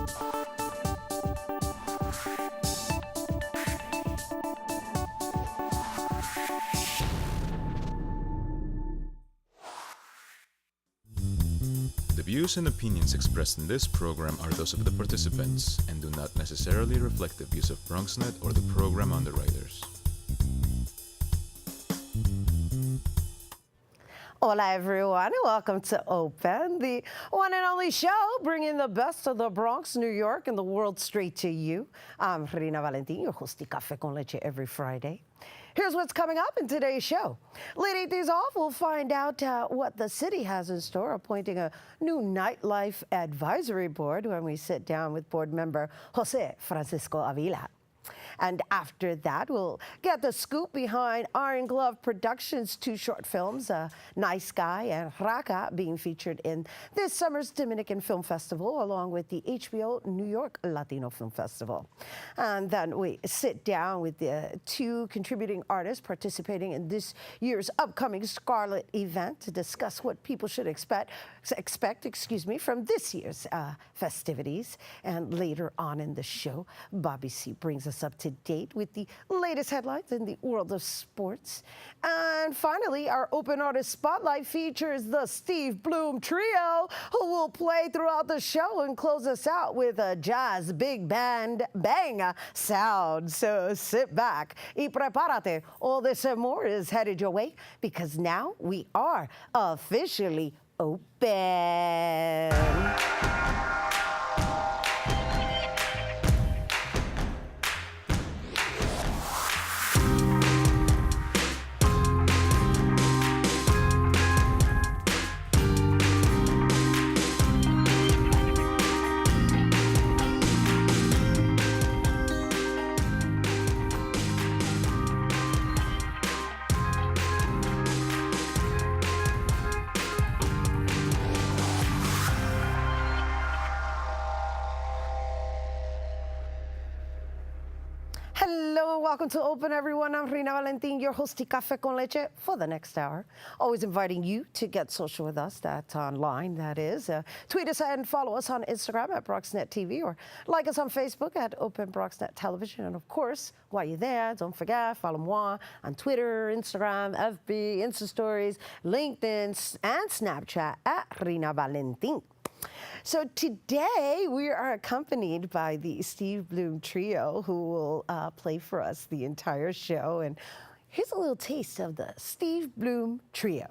The views and opinions expressed in this program are those of the participants and do not necessarily reflect the views of BronxNet or the program underwriters. Hola everyone, welcome to Open, the one and only show bringing the best of the Bronx, New York, and the world straight to you. I'm Rhina Valentin, your host of Café con Leche every Friday. Here's what's coming up in today's show. Leading things off, we'll find out what the city has in store, appointing a new Nightlife Advisory Board when we sit down with board member Jose Francisco Avila. And after that, we'll get the scoop behind Iron Glove Productions' two short films, Nice Guy and Raka, being featured in this summer's Dominican Film Festival, along with the HBO New York Latino Film Festival. And then we sit down with the two contributing artists participating in this year's upcoming Scarlett Event to discuss what people should expect from this year's festivities. And later on in the show, Bobby C brings us up to date with the latest headlines in the world of sports. And finally, our Open Artist Spotlight features the Steve Bloom Trio, who will play throughout the show and close us out with a jazz big band bang sound. So sit back y prepárate. All this and more is headed your way because now we are officially open. Welcome to Open, everyone. I'm Rhina Valentin, your host of Café con Leche for the next hour. Always inviting you to get social with us. That's online, that is. Tweet us and follow us on Instagram at BronxNet TV or like us on Facebook at Open BronxNet Television. And of course, while you're there, don't forget, follow moi on Twitter, Instagram, FB, Insta Stories, LinkedIn, and Snapchat at Rhina Valentin. So today we are accompanied by the Steve Bloom Trio, who will play for us the entire show. And here's a little taste of the Steve Bloom Trio.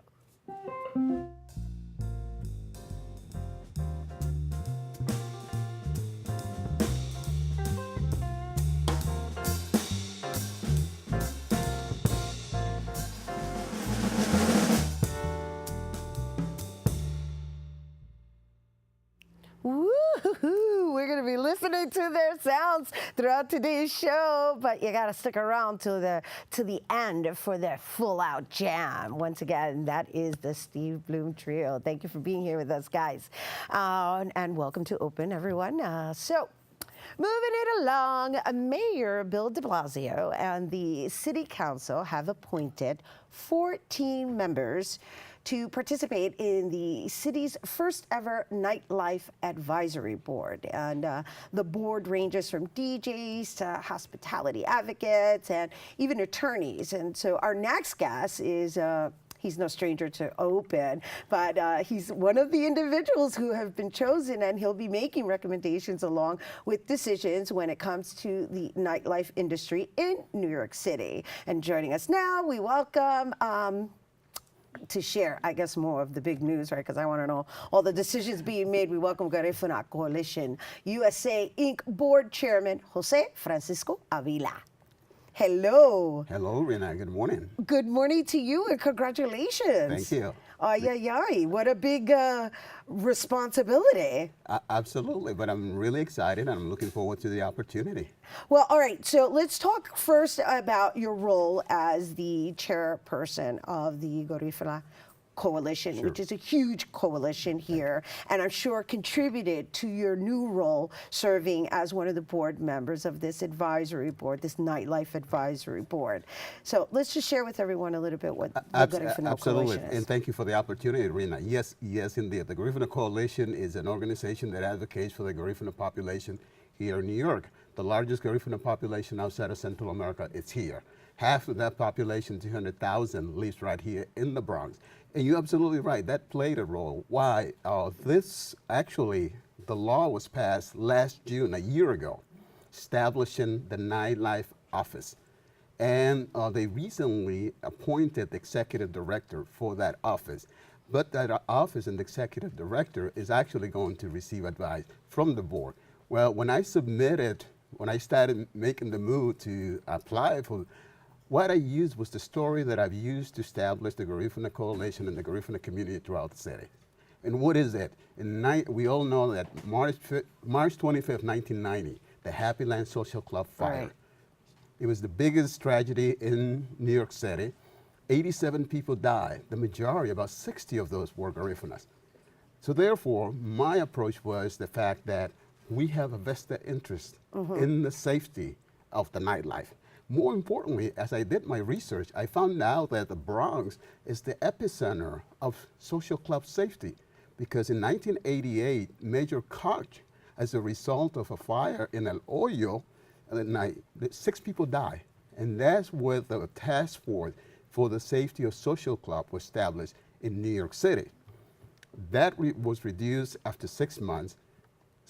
Woo-hoo-hoo. We're going to be listening to their sounds throughout today's show, but you got to stick around to the end for their full-out jam. Once again, that is the Steve Bloom Trio. Thank you for being here with us, guys. And welcome to Open, everyone. Moving it along, Mayor Bill de Blasio and the City Council have appointed 14 members to participate in the city's first ever Nightlife Advisory Board. And the board ranges from DJs to hospitality advocates and even attorneys. And so our next guest is he's no stranger to Open, but he's one of the individuals who have been chosen, and he'll be making recommendations along with decisions when it comes to the nightlife industry in New York City. And joining us now, we welcome to share, I guess, more of the big news, right? Because I want to know all the decisions being made. We welcome Garifuna Coalition USA Inc. Board Chairman Jose Francisco Avila. Hello. Hello, Rhina. Good morning. Good morning to you, and congratulations. Thank you. Ay, ay, ay. What a big responsibility. Absolutely, but I'm really excited, and I'm looking forward to the opportunity. Well, all right, so let's talk first about your role as the chairperson of the Garifuna Coalition, which is a huge coalition here, and I'm sure contributed to your new role serving as one of the board members of this advisory board, this Nightlife Advisory Board. So let's just share with everyone a little bit what the Garifuna Coalition is. And thank you for the opportunity, Rhina. Yes, indeed. The Garifuna Coalition is an organization that advocates for the Garifuna population here in New York. The largest Garifuna population outside of Central America is here. Half of that population, 200,000, lives right here in the Bronx. And you're absolutely right, that played a role. Why? The law was passed last June, a year ago, establishing the Nightlife Office. And they recently appointed the executive director for that office. But that office and the executive director is actually going to receive advice from the board. Well, when I started making the move to apply for, what I used was the story that I've used to establish the Garifuna Coalition and the Garifuna community throughout the city. And what is it? We all know that March 25th, 1990, the Happy Land Social Club fire. Right. It was the biggest tragedy in New York City. 87 people died. The majority, about 60 of those, were Garifunas. So therefore, my approach was the fact that we have a vested interest in the safety of the nightlife. More importantly, as I did my research, I found out that the Bronx is the epicenter of social club safety, because in 1988, Major Koch, as a result of a fire in El Hoyo, 6 people died. And that's where the task force for the safety of social club was established in New York City. That was reduced after 6 months.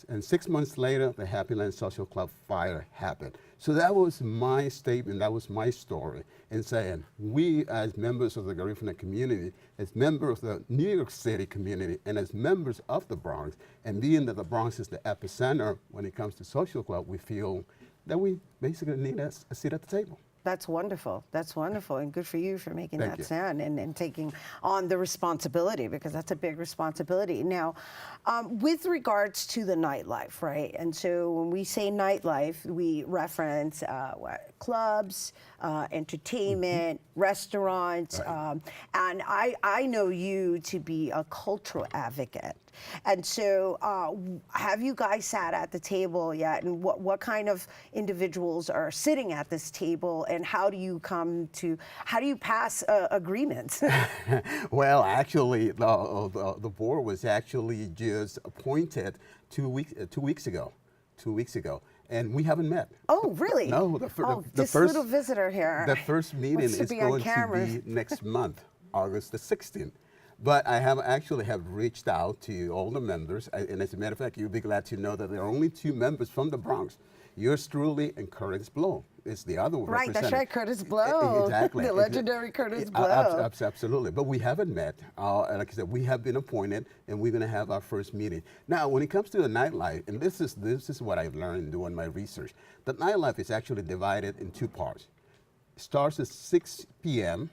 And 6 months later, the Happy Land Social Club fire happened. So that was my statement, that was my story, in saying we as members of the Garifuna community, as members of the New York City community, and as members of the Bronx, and being that the Bronx is the epicenter when it comes to social club, we feel that we basically need a seat at the table. That's wonderful. That's wonderful. And good for you for making Thank that you. stand and taking on the responsibility, because that's a big responsibility. Now, with regards to the nightlife, right? And so when we say nightlife, we reference clubs, entertainment, restaurants. Right. And I know you to be a cultural advocate. And so have you guys sat at the table yet? And what kind of individuals are sitting at this table? And how do you pass agreements? Well, actually, the board was actually just appointed 2 weeks ago. 2 weeks ago. And we haven't met. Oh, really? No, the this first little visitor here. The first meeting wants to is be on going camera. to be next month, August the 16th. But I have reached out to all the members, and as a matter of fact, you'll be glad to know that there are only 2 members from the Bronx. Yours truly and Curtis Blow is the other one. Right, that's right, Curtis Blow. Exactly. The legendary Curtis Blow. Absolutely. But we haven't met. Like I said, we have been appointed, and we're going to have our first meeting. Now, when it comes to the nightlife, and this is what I've learned doing my research, the nightlife is actually divided in 2 parts. It starts at 6 p.m.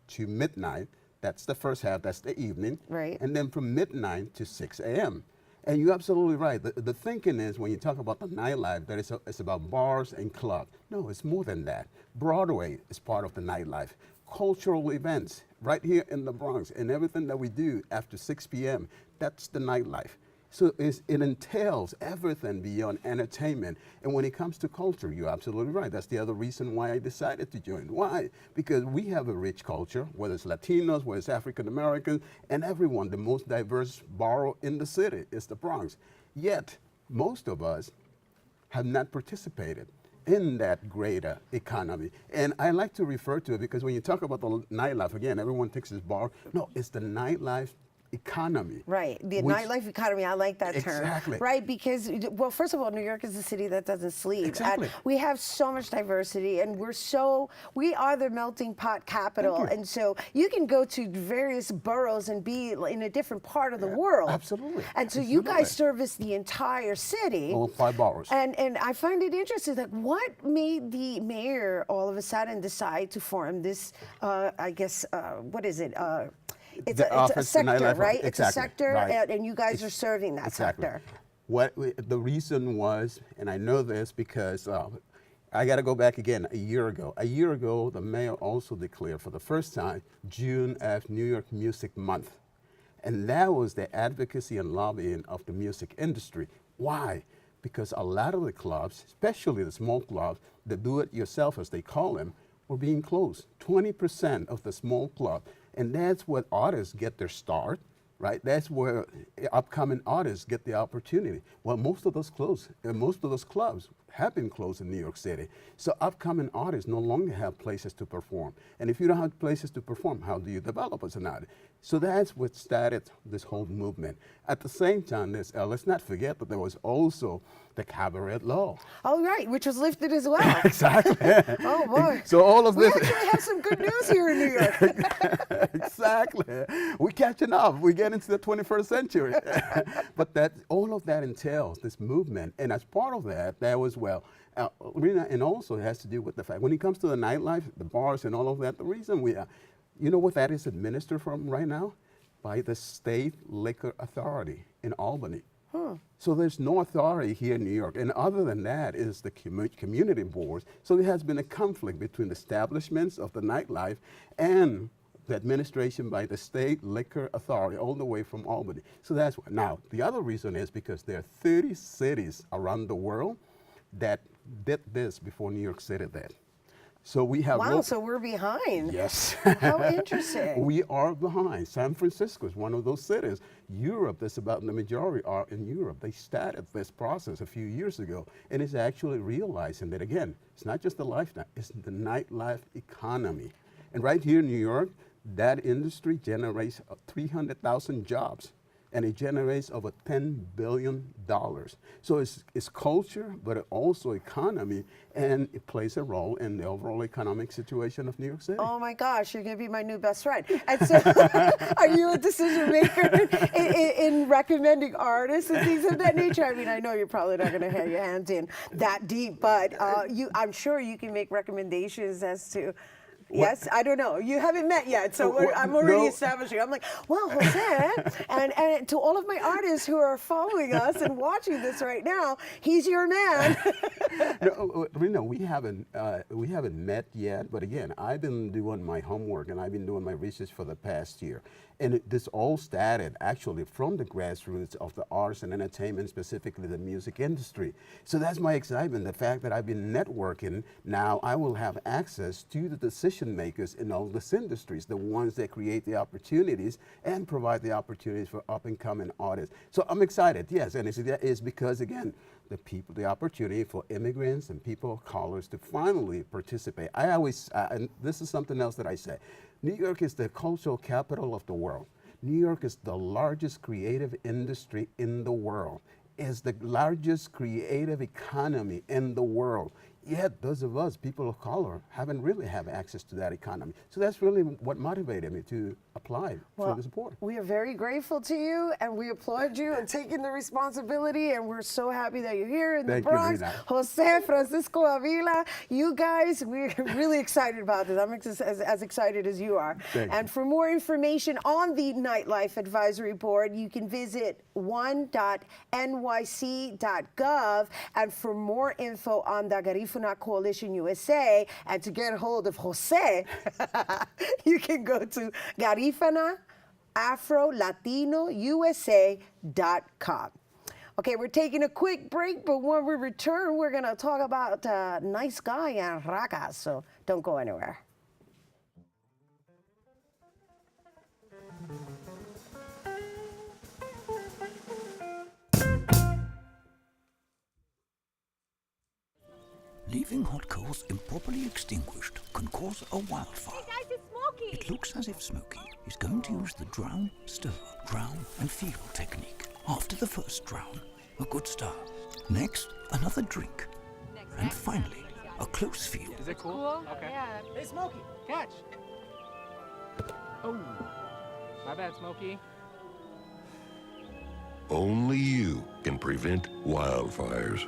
to midnight. That's the first half, that's the evening. Right. And then from midnight to 6 a.m. And you're absolutely right. The thinking is when you talk about the nightlife, that it's about bars and clubs. No, it's more than that. Broadway is part of the nightlife. Cultural events right here in the Bronx, and everything that we do after 6 p.m., that's the nightlife. So it entails everything beyond entertainment. And when it comes to culture, you're absolutely right. That's the other reason why I decided to join. Why? Because we have a rich culture, whether it's Latinos, whether it's African Americans, and everyone. The most diverse borough in the city is the Bronx. Yet, most of us have not participated in that greater economy. And I like to refer to it because when you talk about the nightlife, again, everyone thinks it's bar. No, it's the nightlife economy. Right, the nightlife economy, I like that term. Exactly. Right, because, well, first of all, New York is a city that doesn't sleep. Exactly. And we have so much diversity, and we are the melting pot capital. And so you can go to various boroughs and be in a different part of the world. Absolutely. And so you guys service the entire city. All 5 boroughs. And I find it interesting, like, what made the mayor all of a sudden decide to form this, I guess, what is it? It's a sector, right? Exactly. It's a sector, right. and you guys are serving that exactly. sector. The reason was, and I know this because I got to go back again a year ago. A year ago, the mayor also declared for the first time June as New York Music Month. And that was the advocacy and lobbying of the music industry. Why? Because a lot of the clubs, especially the small clubs, the do-it-yourself as they call them, were being closed. 20% of the small club. And that's where artists get their start, right? That's where upcoming artists get the opportunity. Well, most of those clubs have been closed in New York City. So upcoming artists no longer have places to perform. And if you don't have places to perform, how do you develop as an artist? So that's what started this whole movement. At the same time, let's not forget that there was also the cabaret law. Oh, right, which was lifted as well. Exactly. Oh, boy. So all of this. We actually have some good news here in New York. Exactly. We're catching up. We get into the 21st century. But all of that entails this movement. And as part of that, there was, Rhina, and also it has to do with the fact, when it comes to the nightlife, the bars and all of that, the reason you know what that is administered from right now? By the State Liquor Authority in Albany. So there's no authority here in New York. And other than that is the community boards. So there has been a conflict between the establishments of the nightlife and the administration by the State Liquor Authority all the way from Albany. So that's why. Now, the other reason is because there are 30 cities around the world that did this before New York City did. So we have. Wow, so we're behind. Yes. How interesting. We are behind. San Francisco is one of those cities. Europe, that's about the majority are in Europe. They started this process a few years ago, and it's actually realizing that, again, it's not just the lifestyle, it's the nightlife economy. And right here in New York, that industry generates 300,000 jobs. And it generates over $10 billion. So it's culture, but it also economy, and it plays a role in the overall economic situation of New York City. Oh my gosh, you're going to be my new best friend. And so, are you a decision maker in recommending artists and things of that nature? I mean, I know you're probably not going to have your hands in that deep, but I'm sure you can make recommendations as to. Yes, I don't know. You haven't met yet, so I'm already establishing. I'm like, well, Jose, and to all of my artists who are following us and watching this right now, he's your man. No, Rhina, we haven't met yet, but again, I've been doing my homework and I've been doing my research for the past year. And this all started actually from the grassroots of the arts and entertainment, specifically the music industry. So that's my excitement, the fact that I've been networking. Now I will have access to the decision makers in all these industries, the ones that create the opportunities and provide the opportunities for up and coming artists. So I'm excited, yes, and it's because, again, the opportunity for immigrants and people of colors to finally participate. I always, and this is something else that I say, New York is the cultural capital of the world. New York is the largest creative industry in the world, is the largest creative economy in the world. Yet those of us, people of color, haven't really had access to that economy. So that's really what motivated me to apply for the support. We are very grateful to you, and we applaud you and taking the responsibility, and we're so happy that you're here in the Bronx. Jose, Francisco Avila, you guys, we're really excited about this. I'm as excited as you are. And for more information on the Nightlife Advisory Board, you can visit one.nyc.gov, and for more info on the Garifuna Coalition USA, and to get a hold of Jose, you can go to GarifunaAfroLatinoUSA.com. Okay, we're taking a quick break, but when we return, we're going to talk about Nice Guy and Raga, so don't go anywhere. Leaving hot coals improperly extinguished can cause a wildfire. Hey guys, it's Smokey! It looks as if Smokey is going to use the drown, stir, drown and feel technique. After the first drown, a good start. Next, another drink. And finally, a close feel. Is it cool? Okay. Yeah. Hey, Smokey, catch! Oh, my bad, Smokey. Only you can prevent wildfires.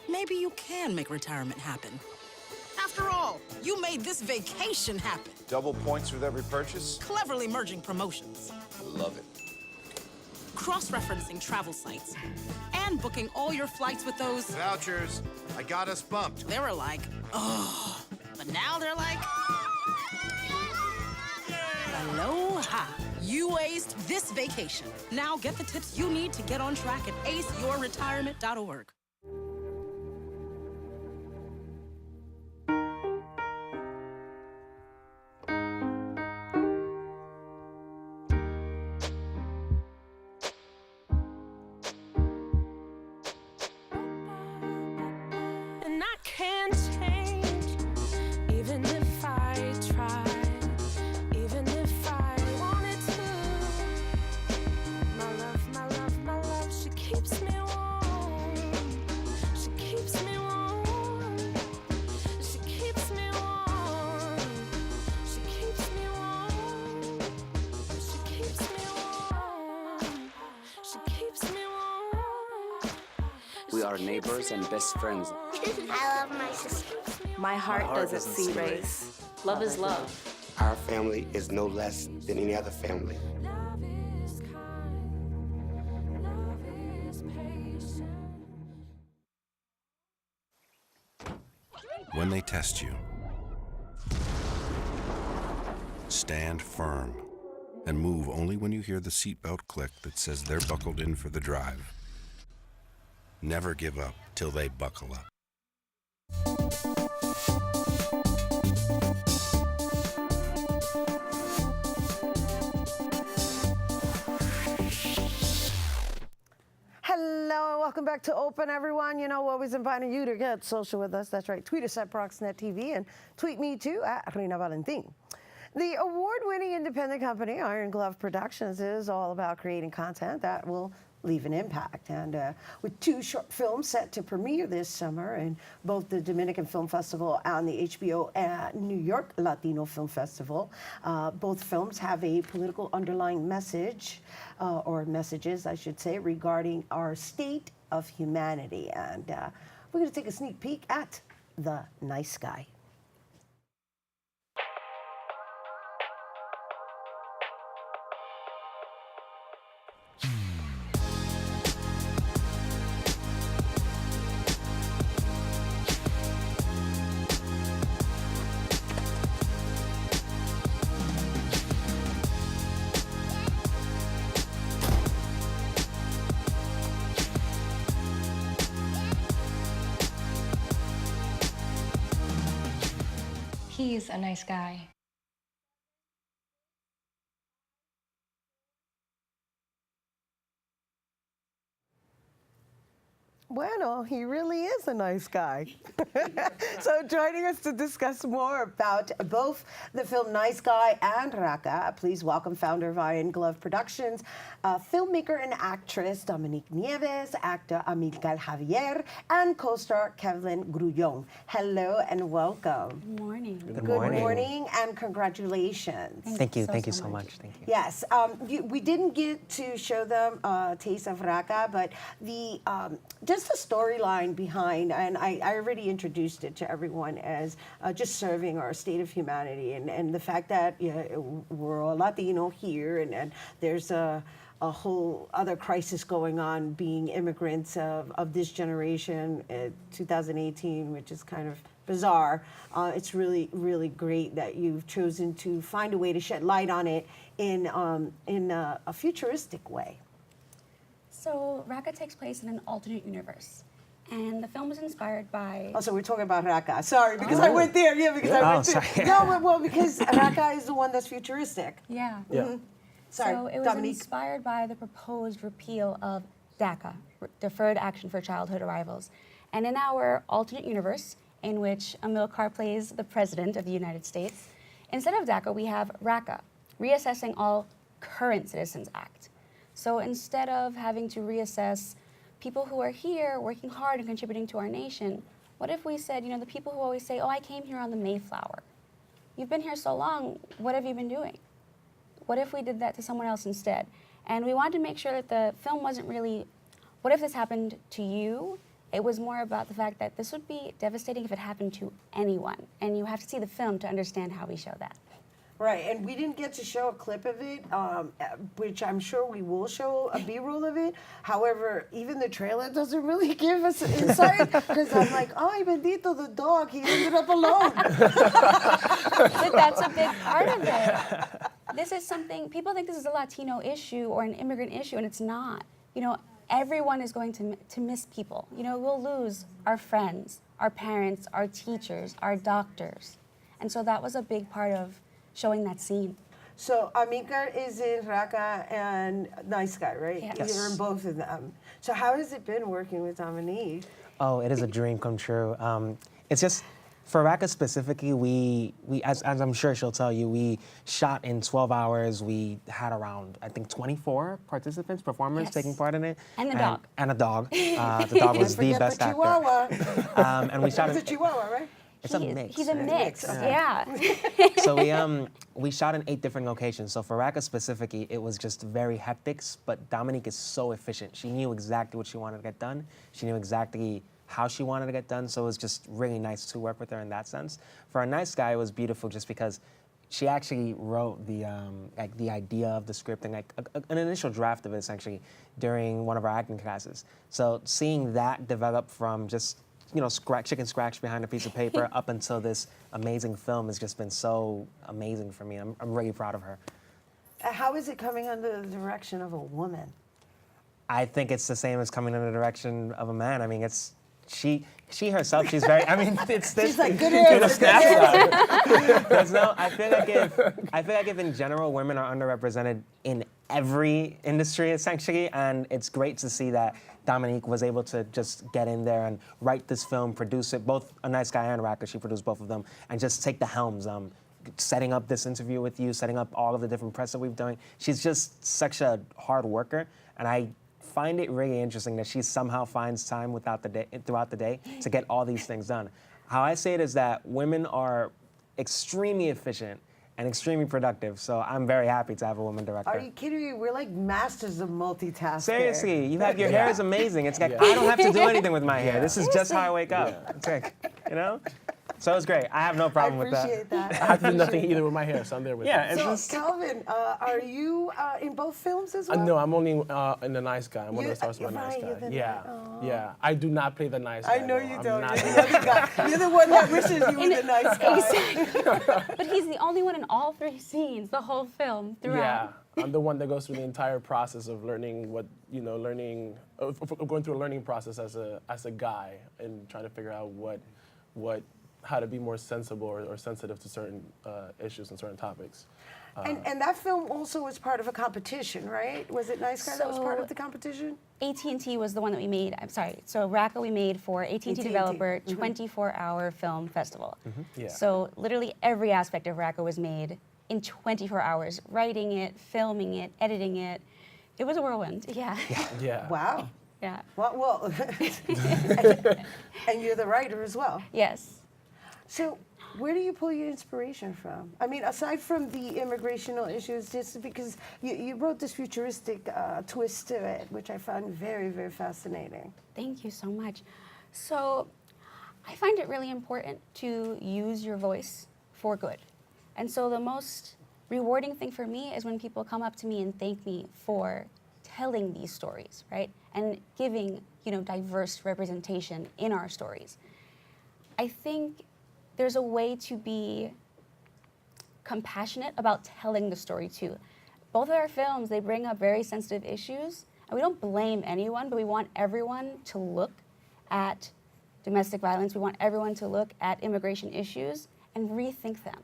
Maybe you can make retirement happen. After all, you made this vacation happen. Double points with every purchase? Cleverly merging promotions. I love it. cross-referencing travel sites, and booking all your flights with those. Vouchers. I got us bumped. They were like, oh, but now they're like, aloha. You aced this vacation. Now get the tips you need to get on track at aceyourretirement.org. And I can't change, even if I tried, even if I wanted to. My love, she keeps me warm. She keeps me warm. She keeps me warm. She keeps me warm. She keeps me warm. She keeps me warm. We are neighbors and best friends. I love my sister. My heart doesn't see race. Love is love. Our family is no less than any other family. Love is kind. Love is patient. When they test you, stand firm and move only when you hear the seatbelt click that says they're buckled in for the drive. Never give up till they buckle up. Hello and welcome back to Open, everyone. You know, we're always inviting you to get social with us. That's right. Tweet us at BronxNet TV and tweet me too at Rhina Valentin. The award-winning independent company, Iron Glove Productions, is all about creating content that will leave an impact. And with 2 short films set to premiere this summer in both the Dominican Film Festival and the HBO New York Latino Film Festival, both films have a political underlying message, or messages, I should say, regarding our state of humanity. And we're going to take a sneak peek at The Nice Guy. He's a nice guy. Bueno, he really is a nice guy. So joining us to discuss more about both the film Nice Guy and Raka, please welcome founder of Iron Glove Productions, filmmaker and actress Dominique Nieves, actor Amilcar Javier, and co-star Kevin Grullon. Hello and welcome. Good morning. Good morning and congratulations. Thank you so much. Thank you. Yes, we didn't get to show them a taste of Raka, but the just the storyline behind, and I already introduced it to everyone as just serving our state of humanity, and the fact that we're all Latino here, and there's a whole other crisis going on being immigrants of this generation, 2018, which is kind of bizarre. It's really, really great that you've chosen to find a way to shed light on it in a futuristic way. So Raka takes place in an alternate universe, and the film was inspired by... Oh, so we're talking about Raka. Sorry, because I went there. Yeah, because I went there. No, well, because Raka is the one that's futuristic. Yeah. Mm-hmm. Sorry, so it was Dominique. inspired by the proposed repeal of DACA, Deferred Action for Childhood Arrivals. And in our alternate universe, in which Amilcar plays the President of the United States, instead of DACA, we have Raka, Reassessing All Current Citizens Act. So instead of having to reassess people who are here working hard and contributing to our nation, what if we said, the people who always say, oh, I came here on the Mayflower. You've been here so long, what have you been doing? What if we did that to someone else instead? And we wanted to make sure that the film wasn't really, what if this happened to you? It was more about the fact that this would be devastating if it happened to anyone. And you have to see the film to understand how we show that. Right, and we didn't get to show a clip of it, which I'm sure we will show a B-roll of it. However, even the trailer doesn't really give us insight, because I'm like, ay, bendito, the dog, he ended up alone. But that's a big part of it. This is something, people think this is a Latino issue or an immigrant issue, and it's not. You know, everyone is going to miss people. You know, we'll lose our friends, our parents, our teachers, our doctors. And so that was a big part of showing that scene. So Amika is in Raka and Nice Guy, right? Yes. You're in both of them. So how has it been working with Dominique? Oh, it is a dream come true. It's just, for Raka specifically, we as I'm sure she'll tell you, we shot in 12 hours. We had around, I think, 24 participants, performers taking part in it. And the dog. And a dog. The dog was the best actor. Chihuahua. And we shot It's a Chihuahua, right? It's a mix. He's a mix, yeah. So we shot in 8 different locations. So for Raka specifically, it was just very hectic, but Dominique is so efficient. She knew exactly what she wanted to get done. She knew exactly how she wanted to get done, so it was just really nice to work with her in that sense. For A Nice Guy, it was beautiful just because she actually wrote the idea of the script and an initial draft of it essentially during one of our acting classes. So seeing that develop from just chicken scratch behind a piece of paper up until this amazing film has just been so amazing for me. I'm really proud of her. How is it coming under the direction of a woman? I think it's the same as coming in the direction of a man. I mean, it's she herself. She's very. I mean, it's this. She's like, good answer. I feel like if in general women are underrepresented in every industry essentially, and it's great to see that Dominique was able to just get in there and write this film, produce it. Both A Nice Guy and Raka, she produced both of them, and just take the helms. Setting up this interview with you, setting up all of the different press that we've done. She's just such a hard worker, and I find it really interesting that she somehow finds time throughout the day to get all these things done. How I say it is that women are extremely efficient and extremely productive, so I'm very happy to have a woman director. Are you kidding me? We're like masters of multitasking. Seriously, your hair is amazing. It's like, I don't have to do anything with my hair. This is just how I wake up. It's like, So it's great. I have no problem with that. I appreciate that. I have to do nothing either with my hair, so I'm there with it. So, Calvin, are you in both films as well? No, I'm only in The Nice Guy. I'm one of the stars of The Nice Guy. Yeah. I do not play the nice guy. I know you don't. You're the other guy. You're the one that wishes you were the nice guy. Exactly. But he's the only one in all 3 scenes, the whole film, throughout. Yeah, I'm the one that goes through the entire process of learning going through a learning process as a guy and trying to figure out how to be more sensible or sensitive to certain issues and certain topics. And that film also was part of a competition, right? Was it Nice Guy that was part of the competition? AT&T was the one that we made. I'm sorry. So Raka we made for AT&T Developer 24-hour film festival. Yeah. So literally every aspect of Raka was made in 24 hours. Writing it, filming it, editing it. It was a whirlwind. Yeah. Wow. Yeah. Well, and you're the writer as well. Yes. So where do you pull your inspiration from? I mean, aside from the immigrational issues, just because you wrote this futuristic twist to it, which I found very, very fascinating. Thank you so much. So I find it really important to use your voice for good. And so the most rewarding thing for me is when people come up to me and thank me for telling these stories, right? And giving, diverse representation in our stories. I think there's a way to be compassionate about telling the story too. Both of our films, they bring up very sensitive issues, and we don't blame anyone, but we want everyone to look at domestic violence. We want everyone to look at immigration issues and rethink them.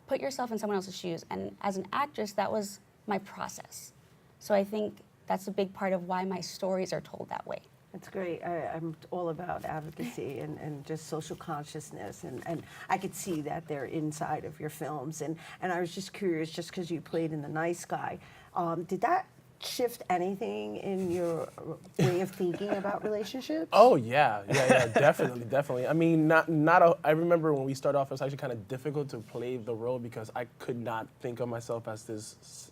Put yourself in someone else's shoes. And as an actress, that was my process. So I think that's a big part of why my stories are told that way. That's great. I'm all about advocacy and just social consciousness, and I could see that they're inside of your films. And I was just curious, just because you played in The Nice Guy, did that shift anything in your way of thinking about relationships? Oh yeah, definitely. I mean, I remember when we started off, it was actually kind of difficult to play the role because I could not think of myself as this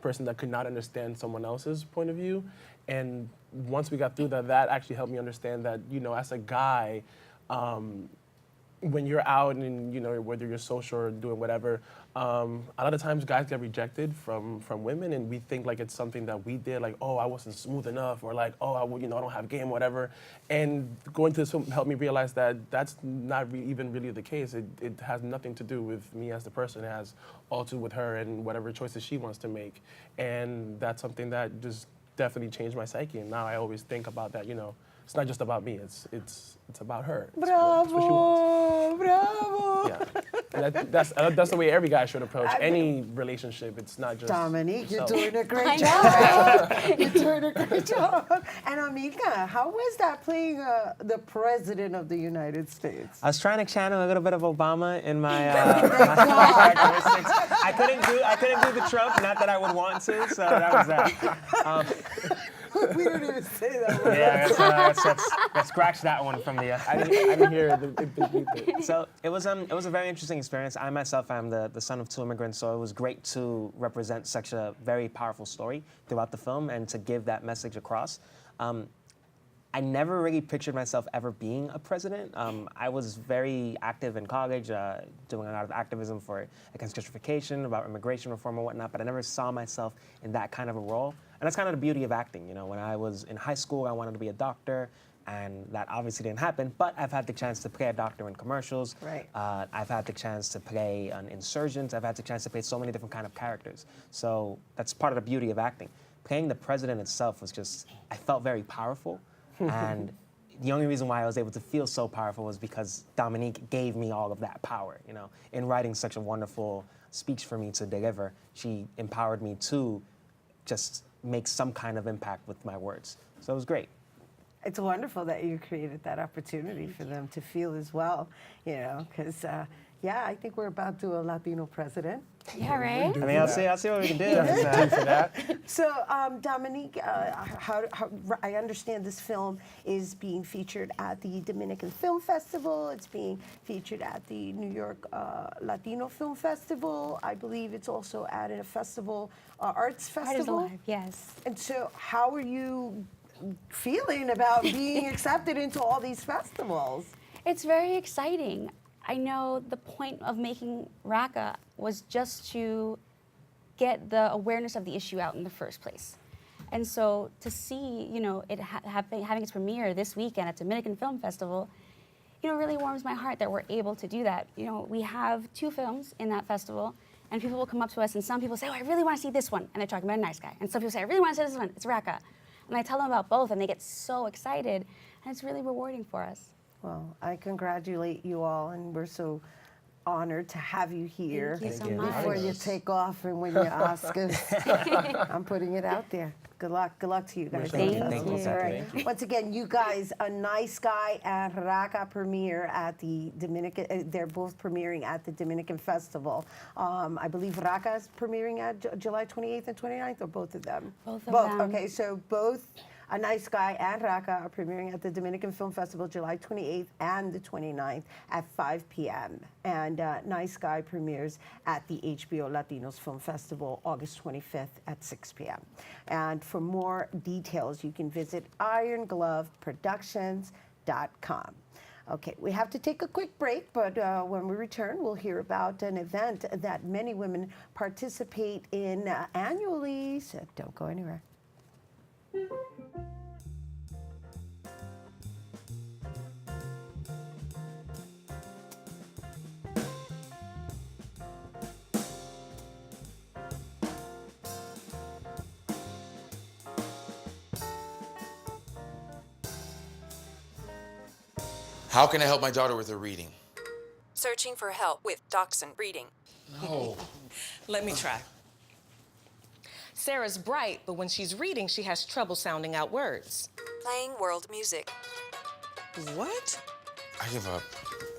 person that could not understand someone else's point of view. And once we got through that actually helped me understand that, as a guy, when you're out and, you know, whether you're social or doing whatever, a lot of times guys get rejected from women, and we think like it's something that we did, like, oh, I wasn't smooth enough, or like, oh, I don't have game, whatever. And going to this film helped me realize that that's not even really the case. It has nothing to do with me as the person. It has all to do with her and whatever choices she wants to make. And that's something that just definitely changed my psyche. And now I always think about that, you know, it's not just about me, it's about her. That's what she wants. Bravo! Yeah. And that's the way every guy should approach any relationship. It's not just Dominique, yourself. you're doing a great job. You're doing a great job. And Amiga, how was that playing the President of the United States? I was trying to channel a little bit of Obama in my, my characteristics. I couldn't do the Trump, not that I would want to, so that was that. We don't even say that word. Yeah, let's scratch that one from the. I didn't hear it. So it was a very interesting experience. I myself am the son of 2 immigrants, so it was great to represent such a very powerful story throughout the film and to give that message across. I never really pictured myself ever being a president. I was very active in college, doing a lot of activism against gentrification, about immigration reform and whatnot, but I never saw myself in that kind of a role. And that's kind of the beauty of acting. You know, when I was in high school, I wanted to be a doctor, and that obviously didn't happen, but I've had the chance to play a doctor in commercials. Right. I've had the chance to play an insurgent. I've had the chance to play so many different kind of characters. So that's part of the beauty of acting. Playing the president itself was just, I felt very powerful. And the only reason why I was able to feel so powerful was because Dominique gave me all of that power, you know. In writing such a wonderful speech for me to deliver, she empowered me to just make some kind of impact with my words. So it was great. It's wonderful that you created that opportunity for them to feel as well, you know, because, yeah, I think we're about to do a Latino president. Yeah, right? I mean, I'll see what we can do. For that. So, Dominique, I understand this film is being featured at the Dominican Film Festival. It's being featured at the New York Latino Film Festival. I believe it's also at a festival, Arts Festival. Art is Alive, yes. And so, how are you feeling about being accepted into all these festivals? It's very exciting. I know the point of making RACA was just to get the awareness of the issue out in the first place. And so to see, you know, it having its premiere this weekend at Dominican Film Festival, you know, really warms my heart that we're able to do that. You know, we have 2 films in that festival, and people will come up to us, and some people say, oh, I really want to see this one, and they're talking about A Nice Guy. And some people say, I really want to see this one, it's RACA. And I tell them about both, and they get so excited, and it's really rewarding for us. Well, I congratulate you all, and we're so honored to have you here. Thank you so much. Before you take off and win your Oscars. I'm putting it out there. Good luck to you guys. Thank you. All right. Once again, you guys, A Nice Guy and RACA premiere at the Dominican, they're both premiering at the Dominican Festival. I believe RACA is premiering at July 28th and 29th, or both of them? Both of them. Okay, so both A Nice Guy and RACA are premiering at the Dominican Film Festival July 28th and the 29th at 5 p.m. And Nice Guy premieres at the HBO Latinos Film Festival August 25th at 6 p.m. And for more details, you can visit irongloveproductions.com. Okay, we have to take a quick break, but when we return, we'll hear about an event that many women participate in annually, so don't go anywhere. How can I help my daughter with her reading? Searching for help with Dachshund breeding. No. Let me try. Sarah's bright, but when she's reading, she has trouble sounding out words. Playing world music. What? I give up.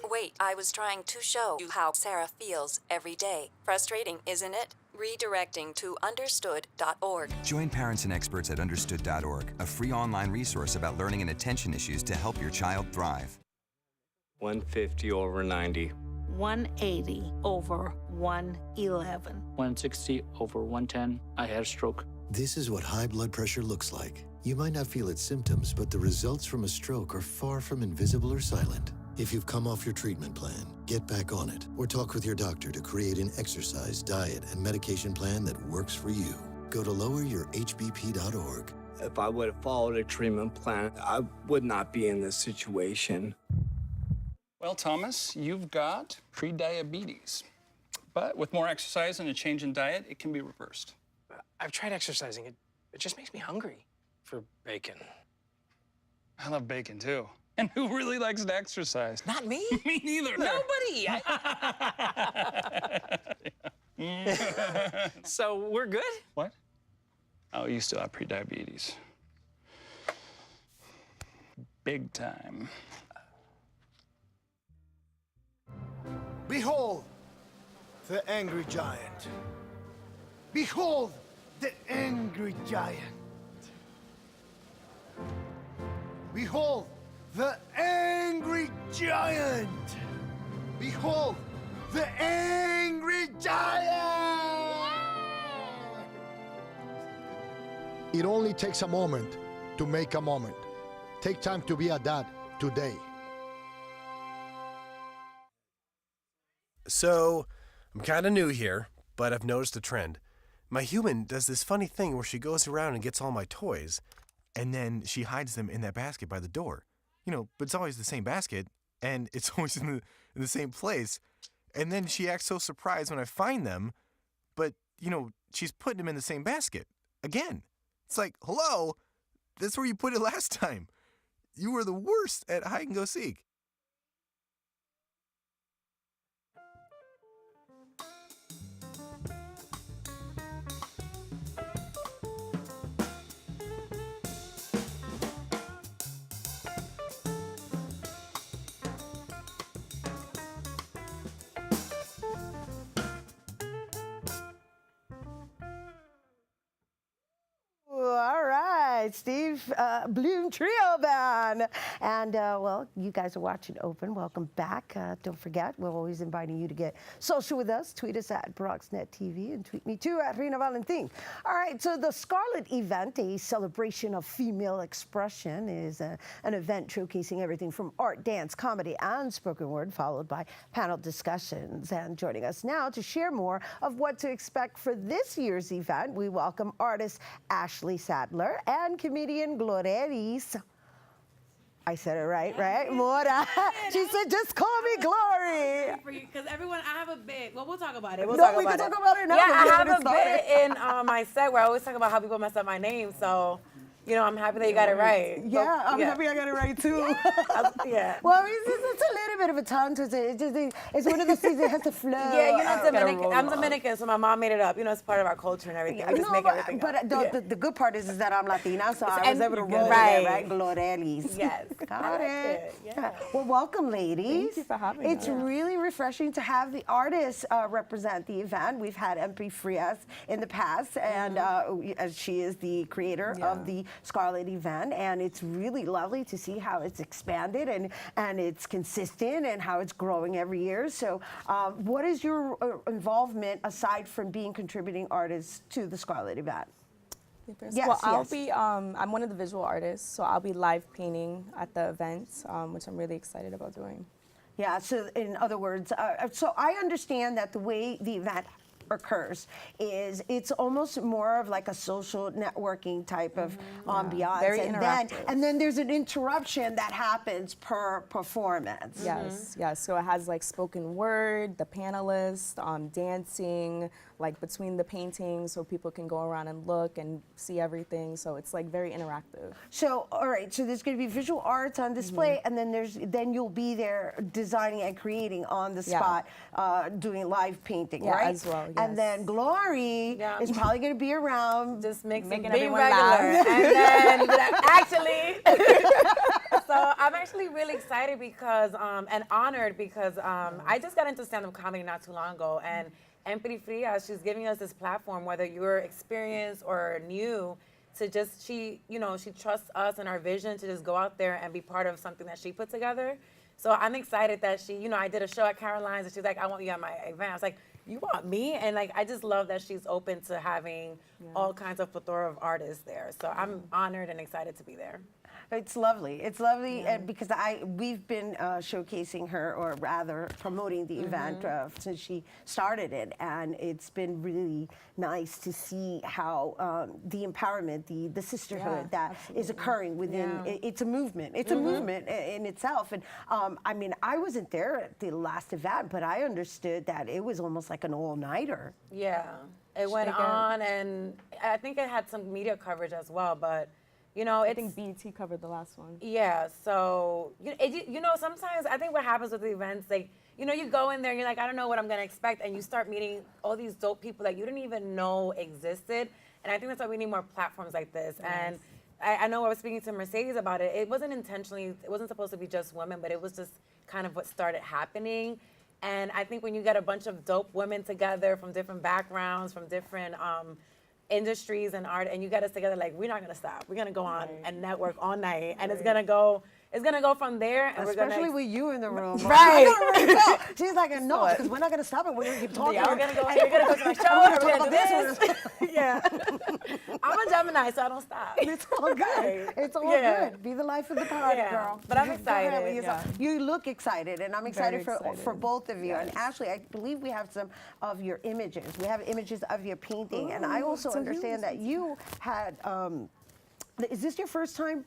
Wait, I was trying to show you how Sarah feels every day. Frustrating, isn't it? Redirecting to understood.org. Join parents and experts at understood.org, a free online resource about learning and attention issues to help your child thrive. 150 over 90. 180 over 111. 160 over 110. I had a stroke. This is what high blood pressure looks like. You might not feel its symptoms, but the results from a stroke are far from invisible or silent. If you've come off your treatment plan, get back on it or talk with your doctor to create an exercise, diet, and medication plan that works for you. Go to loweryourhbp.org. If I would have followed a treatment plan, I would not be in this situation. Well, Thomas, you've got prediabetes. But with more exercise and a change in diet, it can be reversed. I've tried exercising. It just makes me hungry for bacon. I love bacon, too. And who really likes to exercise? Not me. Me neither. Nobody. So we're good? What? Oh, you still have prediabetes. Big time. Behold, the angry giant. Behold, the angry giant. Behold, the angry giant. Behold, the angry giant. It only takes a moment to make a moment. Take time to be a dad today. So, I'm kind of new here, but I've noticed a trend. My human does this funny thing where she goes around and gets all my toys, and then she hides them in that basket by the door. You know, but it's always the same basket, and it's always in the same place. And then she acts so surprised when I find them, but, you know, she's putting them in the same basket. Again. It's like, hello, that's where you put it last time. You were the worst at hide and go seek. All right, Steve Bloom Trio Band. And, well, you guys are watching Open. Welcome back. Don't forget, we're always inviting you to get social with us. Tweet us at BronxNet TV and tweet me too at Rhina Valentin. All right, so the Scarlett Event, a celebration of female expression, is an event showcasing everything from art, dance, comedy, and spoken word, followed by panel discussions. And joining us now to share more of what to expect for this year's event, we welcome artist Ashley Sadler and comedian Gloreris. I said it right? Mora. She said, just call me Glory. Because everyone, I have a bit. Well, we'll talk about it. We can talk about it now. Yeah, I have a bit in my set where I always talk about how people mess up my name. So, you know, I'm happy that you got it right. Yeah, I'm happy I got it right too. Yeah. Well, it's a little bit of a tongue twister. It's one of those things that has to flow. Yeah, you know, Dominican. I'm Dominican, so my mom made it up. You know, it's part of our culture and everything. We just make everything up. But the good part is that I'm Latina, so I was able to roll with it, right? Glorelis. Yes. Got it. Yeah. Well, welcome, ladies. Thank you for having me. It's really refreshing to have the artists represent the event. We've had MP Frias in the past, and as she is the creator of the Scarlett Event. And it's really lovely to see how it's expanded and it's consistent and how it's growing every year. So what is your involvement aside from being contributing artists to the Scarlett Event? Yes, well, I'll be, I'm one of the visual artists, so I'll be live painting at the event, which I'm really excited about doing. Yeah, so in other words, so I understand that the way the event occurs is it's almost more of like a social networking type of ambiance. Very and interactive. And then there's an interruption that happens per performance. Yes, yes. So it has like spoken word, the panelists, dancing, like between the paintings, so people can go around and look and see everything. So it's like very interactive. So all right, so there's going to be visual arts on display, and then you'll be there designing and creating on the spot, doing live painting, right? As well. And then Glory is probably going to be around, just making everyone regular. laugh. And then actually, so I'm actually really excited because and honored because I just got into stand-up comedy not too long ago, and Empathy Fria, she's giving us this platform, whether you're experienced or new, to just she trusts us and our vision to just go out there and be part of something that she put together. So I'm excited that she, I did a show at Caroline's and she's like, I want you at my event. I was like, you want me? And like, I just love that she's open to having all kinds of plethora of artists there. So I'm honored and excited to be there. It's lovely. It's lovely because we've been showcasing her, or rather promoting the event since she started it, and it's been really nice to see how the empowerment, the sisterhood that is occurring within. It's a movement. It's a movement in itself. And I mean, I wasn't there at the last event, but I understood that it was almost like an all-nighter. Yeah, it went on, and I think it had some media coverage as well, but. You know, I think BET covered the last one. Yeah, so, you know, sometimes I think what happens with the events, like, you know, you go in there and you're like, I don't know what I'm going to expect, and you start meeting all these dope people that you didn't even know existed, and I think that's why we need more platforms like this. Yes. And I know I was speaking to Mercedes about it. It wasn't intentionally, it wasn't supposed to be just women, but it was just kind of what started happening. And I think when you get a bunch of dope women together from different backgrounds, from different industries and art, and you get us together, like, we're not gonna stop. We're gonna go on and network all night, and it's gonna go from there. And especially with you in the room, right? She's like, no, because we're not gonna stop it. We're gonna keep talking. Yeah, we're gonna go to my show. We're gonna do this. Yeah, I'm a Gemini, so I don't stop. It's all good. It's all good. Be the life of the party, girl. But I'm excited. You look excited, and I'm excited for both of you. And Ashley, I believe we have some of your images. We have images of your painting, and I also understand that you had. Is this your first time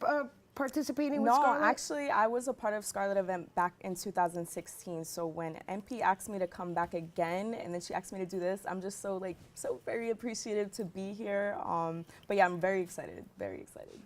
participating with Scarlett? No, actually, I was a part of Scarlett Event back in 2016. So when MP asked me to come back again, and then she asked me to do this, I'm just so very appreciative to be here. But yeah, I'm very excited, very excited.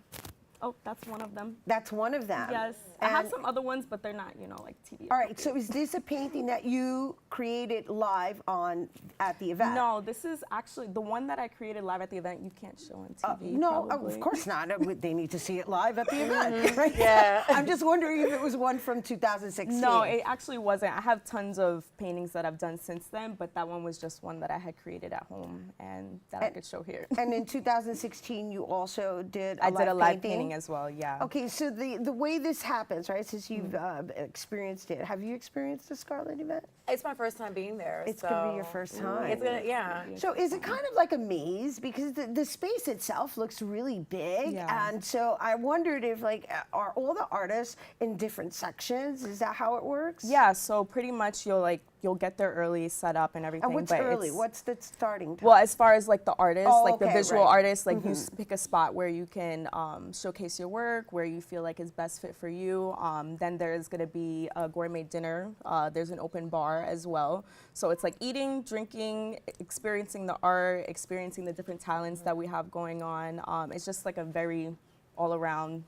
Oh, that's one of them. That's one of them. Yes. I have some other ones, but they're not, you know, like TV. All right, so is this a painting that you created live at the event? No, this is actually the one that I created live at the event. You can't show on TV. No, of course not. They need to see it live at the event, right? Yeah. I'm just wondering if it was one from 2016. No, it actually wasn't. I have tons of paintings that I've done since then, but that one was just one that I had created at home and that I could show here. And in 2016, you also did I did a live painting as well, yeah. Okay, so the way this happens, right, since you've experienced it, have you experienced a Scarlett event? It's my first time being there. It's going to be your first time. It's gonna, yeah. So is it kind of like a maze? Because the space itself looks really big. Yeah. And so I wondered if, like, are all the artists in different sections? Is that how it works? Yeah, so pretty much you'll get there early, set up and everything. And what's early? What's the starting time? Well, as far as like the artists, the visual artists, like you pick a spot where you can showcase your work, where you feel like is best fit for you. Then there's gonna be a gourmet dinner. There's an open bar as well. So it's like eating, drinking, experiencing the art, experiencing the different talents that we have going on. It's just like a very all-around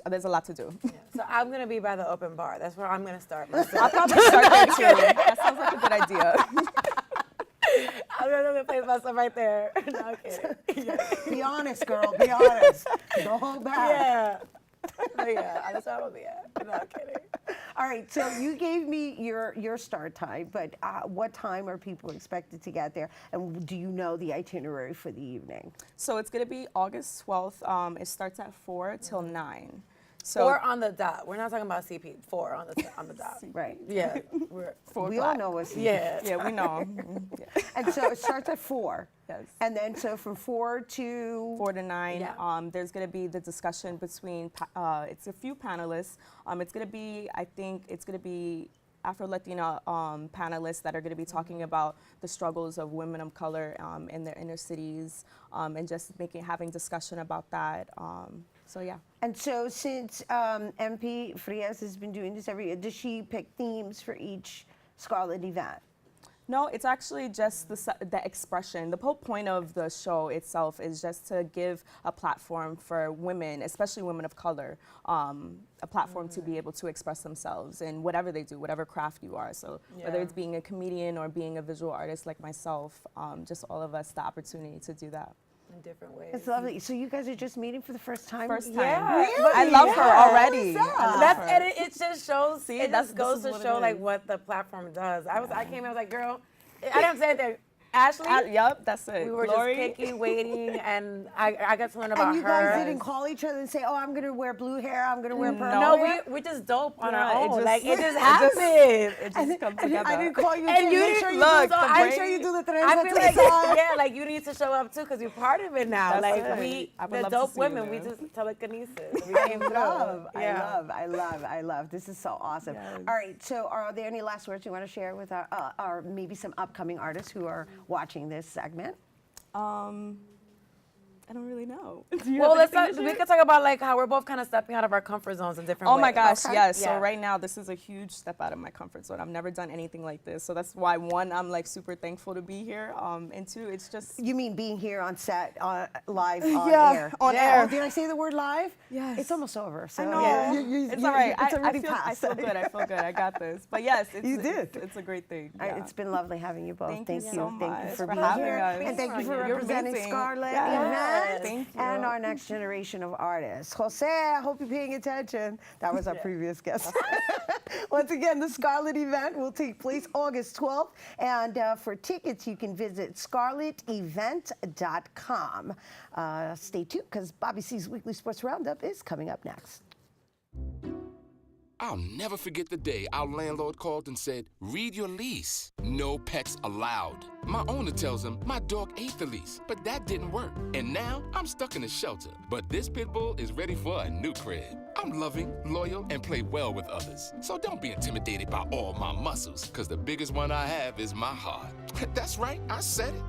there's a lot to do. Yeah. So I'm gonna be by the open bar. That's where I'm gonna start. I'll probably start there too. That sounds like a good idea. I'm gonna place myself right there. No, I'm kidding. Yeah. Be honest, girl. Be honest. Don't hold back. Yeah. Yeah, that's where I'm gonna be at. No, I'm kidding. All right, so you gave me your start time, but what time are people expected to get there? And do you know the itinerary for the evening? So it's going to be August 12th. It starts at 4 till 9. So 4 on the dot. We're not talking about CP. 4 on the dot. Right. Yeah. We all know what's CP. Yeah, we know. Yeah. And so it starts at 4. Yes. And then so from 4 to 9, yeah. There's going to be the discussion between it's a few panelists. It's going to be, I think it's going to be Afro-Latina panelists that are going to be talking about the struggles of women of color in their inner cities, and just having discussion about that. So yeah. And so since MP Frias has been doing this every year, does she pick themes for each Scarlett event? No, it's actually just the expression. The whole point of the show itself is just to give a platform for women, especially women of color, a platform to be able to express themselves in whatever they do, whatever craft you are. So whether it's being a comedian or being a visual artist like myself, just all of us the opportunity to do that. In different ways. It's lovely. So you guys are just meeting for the first time? First time. Yeah. Really? I love her already. And it just shows. It just goes to show what like what the platform does. I came in, I was like, girl, I didn't say anything. Ashley? Yep, that's it. We were Glory. just picking, waiting, and I got to learn about And you her. guys didn't call each other and say, "Oh, I'm gonna wear blue hair. I'm gonna wear purple No, hair." we're just dope on Yeah, our own. It just it happened. It just comes And together. I didn't call you. And to you make didn't sure you look, do the, the I'm sure brain- you do the I trenza feel to like, the side. yeah, like you need to show up too because you're part of it now. That's like it. I would the love to dope see you women, we there. just telekinesis. We I came through. love, Yeah. I love. This is so awesome. Yes. All right, so are there any last words you want to share with our maybe some upcoming artists who are watching this segment? I don't really know. Well, we could talk about like how we're both kind of stepping out of our comfort zones in different Oh ways. my gosh, Okay? yes. Yeah. So right now, this is a huge step out of my comfort zone. I've never done anything like this. So that's why, one, I'm like super thankful to be here. And two, it's just... You mean being here on set, live on Yeah, air? on Yeah. air. Oh, did I say the word live? Yes. It's almost over. So I know. yeah, It's all right. It's already I feel passed. good. I feel good. I got this. But yes, You did. It's a great thing. All right, Yeah. it's been lovely having you both. Thank you so Thank you much for for being having here. us. And thank you for You're representing amazing. Scarlett Yes. Event Thank you. and our next generation of artists. Jose, I hope you're paying attention. That was our previous guest. Once again, the Scarlett Event will take place August 12th. And for tickets, you can visit scarlettevent.com. Stay tuned, because Bobby C's Weekly Sports Roundup is coming up next. I'll never forget the day our landlord called and said, "Read your lease. No pets allowed." My owner tells him my dog ate the lease, but that didn't work. And now I'm stuck in a shelter. But this pit bull is ready for a new crib. I'm loving, loyal, and play well with others. So don't be intimidated by all my muscles, because the biggest one I have is my heart. That's right, I said it.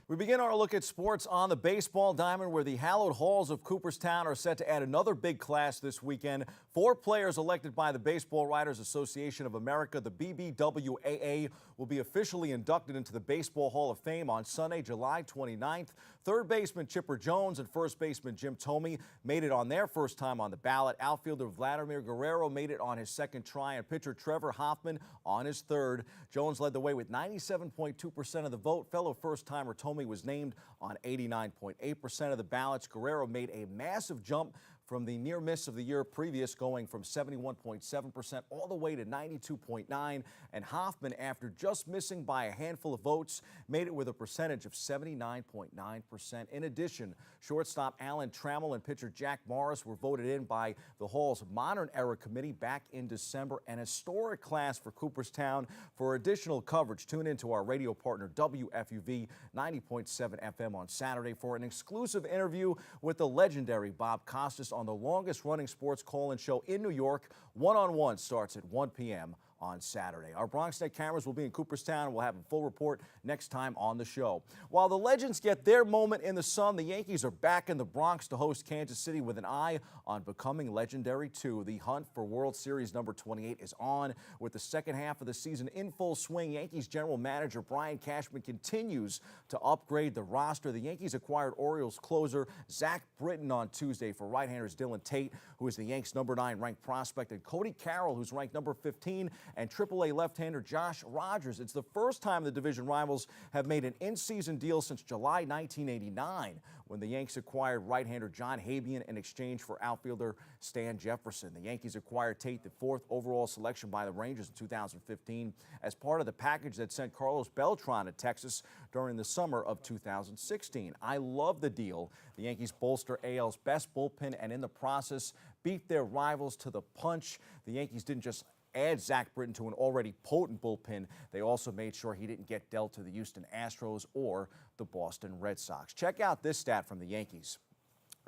We begin our look at sports on the baseball diamond, where the hallowed halls of Cooperstown are set to add another big class this weekend. 4 players elected by the Baseball Writers Association of America, the BBWAA, will be officially inducted into the Baseball Hall of Fame on Sunday, July 29th. Third baseman Chipper Jones and first baseman Jim Thome made it on their first time on the ballot. Outfielder Vladimir Guerrero made it on his second try, and pitcher Trevor Hoffman on his third. Jones led the way with 97.2% of the vote. Fellow first-timer Thome was named on 89.8% of the ballots. Guerrero made a massive jump from the near miss of the year previous, going from 71.7% all the way to 92.9%. And Hoffman, after just missing by a handful of votes, made it with a percentage of 79.9%. In addition, shortstop Alan Trammell and pitcher Jack Morris were voted in by the Hall's Modern Era Committee back in December. An historic class for Cooperstown. For additional coverage, tune in to our radio partner WFUV 90.7 FM on Saturday for an exclusive interview with the legendary Bob Costas on the longest-running sports call-in show in New York. One-on-One starts at 1 p.m. on Saturday. Our BronxNet cameras will be in Cooperstown. We'll have a full report next time on the show. While the Legends get their moment in the sun, the Yankees are back in the Bronx to host Kansas City with an eye on becoming legendary too. The hunt for World Series number 28 is on. With the second half of the season in full swing, Yankees general manager Brian Cashman continues to upgrade the roster. The Yankees acquired Orioles closer Zach Britton on Tuesday for right-handers Dylan Tate, who is the Yanks' number 9 ranked prospect, and Cody Carroll, who's ranked number 15, and AAA left-hander Josh Rogers. It's the first time the division rivals have made an in-season deal since July 1989, when the Yanks acquired right-hander John Habian in exchange for outfielder Stan Jefferson. The Yankees acquired Tate, the 4th overall selection by the Rangers in 2015, as part of the package that sent Carlos Beltran to Texas during the summer of 2016. I love the deal. The Yankees bolster AL's best bullpen and in the process beat their rivals to the punch. The Yankees didn't just add Zach Britton to an already potent bullpen, they also made sure he didn't get dealt to the Houston Astros or the Boston Red Sox. Check out this stat from the Yankees.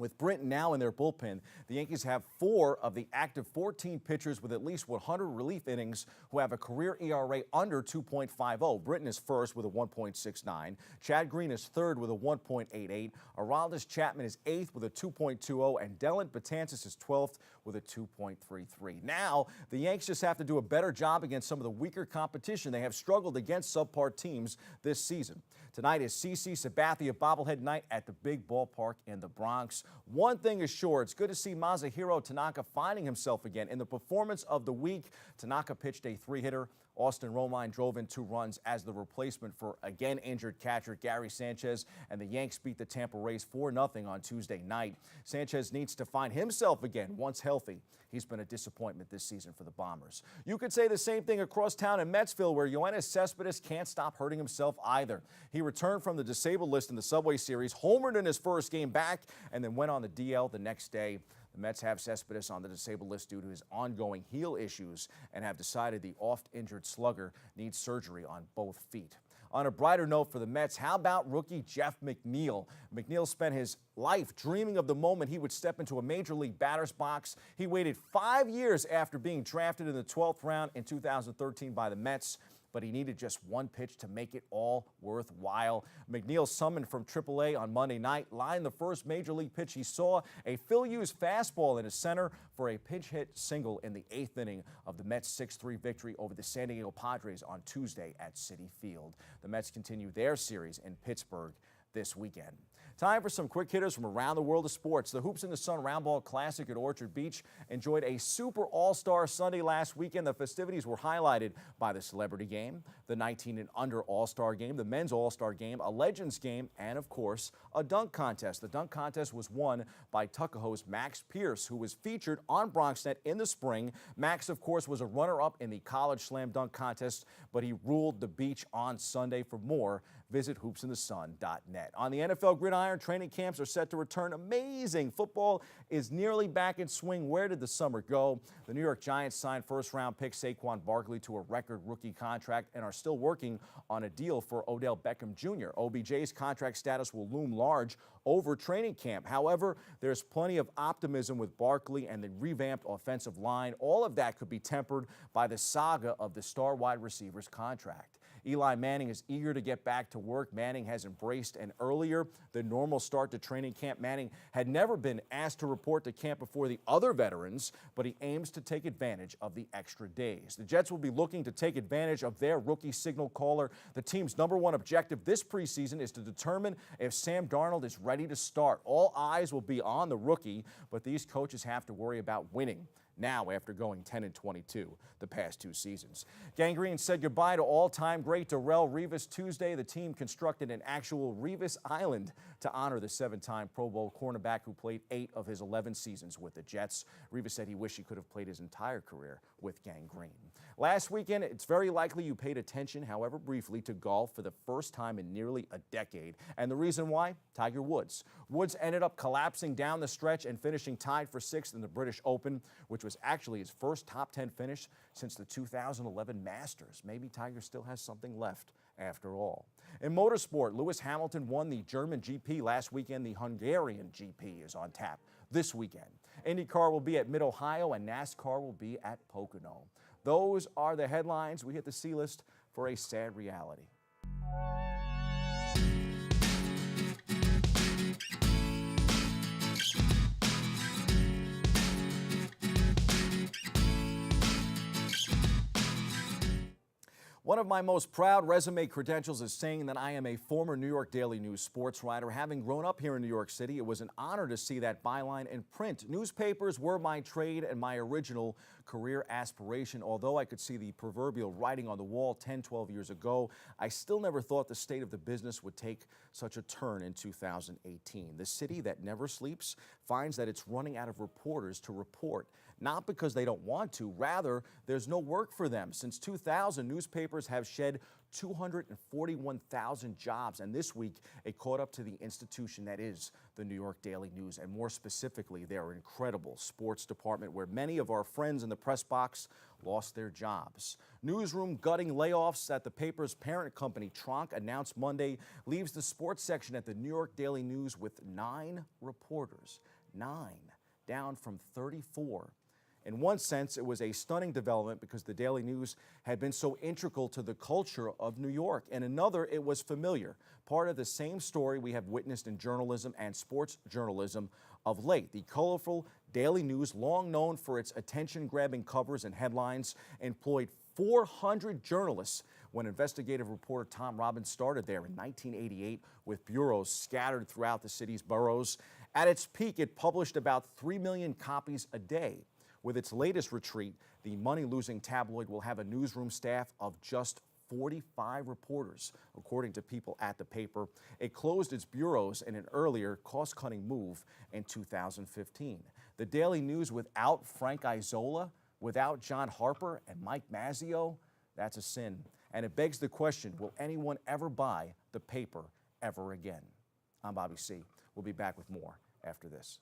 With Britton now in their bullpen, the Yankees have 4 of the active 14 pitchers with at least 100 relief innings who have a career ERA under 2.50. Britton is first with a 1.69. Chad Green is third with a 1.88. Aroldis Chapman is 8th with a 2.20. And Dylan Betances is 12th with a 2.33. Now, the Yanks just have to do a better job against some of the weaker competition. They have struggled against subpar teams this season. Tonight is CC Sabathia bobblehead night at the big ballpark in the Bronx. One thing is sure, it's good to see Masahiro Tanaka finding himself again. In the performance of the week, Tanaka pitched a 3-hitter. Austin Romine drove in 2 runs as the replacement for again injured catcher Gary Sanchez, and the Yanks beat the Tampa Rays 4-0 on Tuesday night. Sanchez needs to find himself again once healthy. He's been a disappointment this season for the Bombers. You could say the same thing across town in Metsville, where Yoenis Cespedes can't stop hurting himself either. He returned from the disabled list in the Subway Series, homered in his first game back, and then went on the DL the next day. The Mets have Cespedes on the disabled list due to his ongoing heel issues and have decided the oft-injured slugger needs surgery on both feet. On a brighter note for the Mets, how about rookie Jeff McNeil? McNeil spent his life dreaming of the moment he would step into a major league batter's box. He waited 5 years after being drafted in the 12th round in 2013 by the Mets, but he needed just one pitch to make it all worthwhile. McNeil, summoned from AAA on Monday night, lined the first major league pitch he saw, a Phil Hughes fastball in his center for a pinch hit single in the 8th inning of the Mets' 6-3 victory over the San Diego Padres on Tuesday at Citi Field. The Mets continue their series in Pittsburgh this weekend. Time for some quick hitters from around the world of sports. The Hoops in the Sun Roundball Classic at Orchard Beach enjoyed a Super All-Star Sunday last weekend. The festivities were highlighted by the Celebrity Game, the 19 and under All-Star Game, the Men's All-Star Game, a Legends Game, and of course, a dunk contest. The dunk contest was won by Tuckahoe's Max Pierce, who was featured on BronxNet in the spring. Max, of course, was a runner-up in the College Slam Dunk Contest, but he ruled the beach on Sunday. For more, visit hoopsinthesun.net. On the NFL gridiron, training camps are set to return. Amazing. Football is nearly back in swing. Where did the summer go? The New York Giants signed first-round pick Saquon Barkley to a record rookie contract and are still working on a deal for Odell Beckham Jr. OBJ's contract status will loom large over training camp. However, there's plenty of optimism with Barkley and the revamped offensive line. All of that could be tempered by the saga of the star wide receiver's contract. Eli Manning is eager to get back to work. Manning has embraced an earlier than normal start to training camp. Manning had never been asked to report to camp before the other veterans, but he aims to take advantage of the extra days. The Jets will be looking to take advantage of their rookie signal caller. The team's #1 objective this preseason is to determine if Sam Darnold is ready to start. All eyes will be on the rookie, but these coaches have to worry about winning now after going 10-22 the past 2 seasons. Gangrene said goodbye to all-time great Darrelle Revis Tuesday. The team constructed an actual Revis Island to honor the 7-time Pro Bowl cornerback who played 8 of his 11 seasons with the Jets. Revis said he wished he could have played his entire career with Gangrene. Last weekend, it's very likely you paid attention, however briefly, to golf for the first time in nearly a decade. And the reason why? Tiger Woods. Woods ended up collapsing down the stretch and finishing tied for 6th in the British Open, which was actually his first top 10 finish since the 2011 Masters. Maybe Tiger still has something left after all. In motorsport, Lewis Hamilton won the German GP last weekend. The Hungarian GP is on tap this weekend. IndyCar will be at Mid-Ohio and NASCAR will be at Pocono. Those are the headlines. We hit the C-list for a sad reality. One of my most proud resume credentials is saying that I am a former New York Daily News sports writer. Having grown up here in New York City, it was an honor to see that byline in print. Newspapers were my trade and my original career aspiration. Although I could see the proverbial writing on the wall 10, 12 years ago, I still never thought the state of the business would take such a turn in 2018. The city that never sleeps finds that it's running out of reporters to report. Not because they don't want to, rather, there's no work for them. Since 2000, newspapers have shed 241,000 jobs, and this week it caught up to the institution that is the New York Daily News, and more specifically, their incredible sports department, where many of our friends in the press box lost their jobs. Newsroom gutting layoffs at the paper's parent company, Tronc, announced Monday, leaves the sports section at the New York Daily News with 9 reporters. 9, down from 34. In one sense, it was a stunning development because the Daily News had been so integral to the culture of New York. In another, it was familiar, part of the same story we have witnessed in journalism and sports journalism of late. The colorful Daily News, long known for its attention-grabbing covers and headlines, employed 400 journalists when investigative reporter Tom Robbins started there in 1988 with bureaus scattered throughout the city's boroughs. At its peak, it published about 3 million copies a day. With its latest retreat, the money-losing tabloid will have a newsroom staff of just 45 reporters, according to people at the paper. It closed its bureaus in an earlier cost-cutting move in 2015. The Daily News without Frank Isola, without John Harper and Mike Mazzeo, that's a sin. And it begs the question, will anyone ever buy the paper ever again? I'm Bobby C. We'll be back with more after this.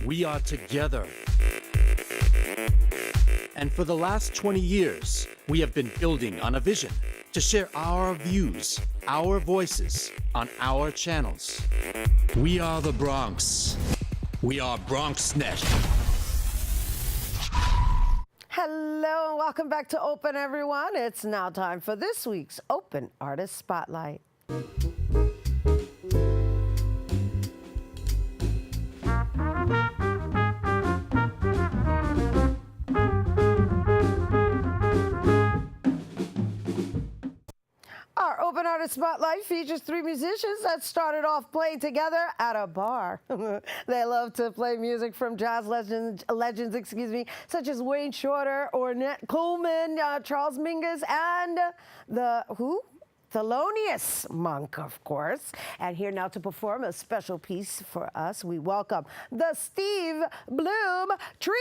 We are together. And for the last 20 years, we have been building on a vision to share our views, our voices on our channels. We are the Bronx. We are BronxNet. Hello and welcome back to Open, everyone. It's now time for this week's Open Artist Spotlight. Our Open Artist Spotlight features 3 musicians that started off playing together at a bar. They love to play music from jazz legends, such as Wayne Shorter, Ornette Coleman, Charles Mingus, and the Thelonious Monk, of course. And here now to perform a special piece for us, we welcome the Steve Bloom Trio.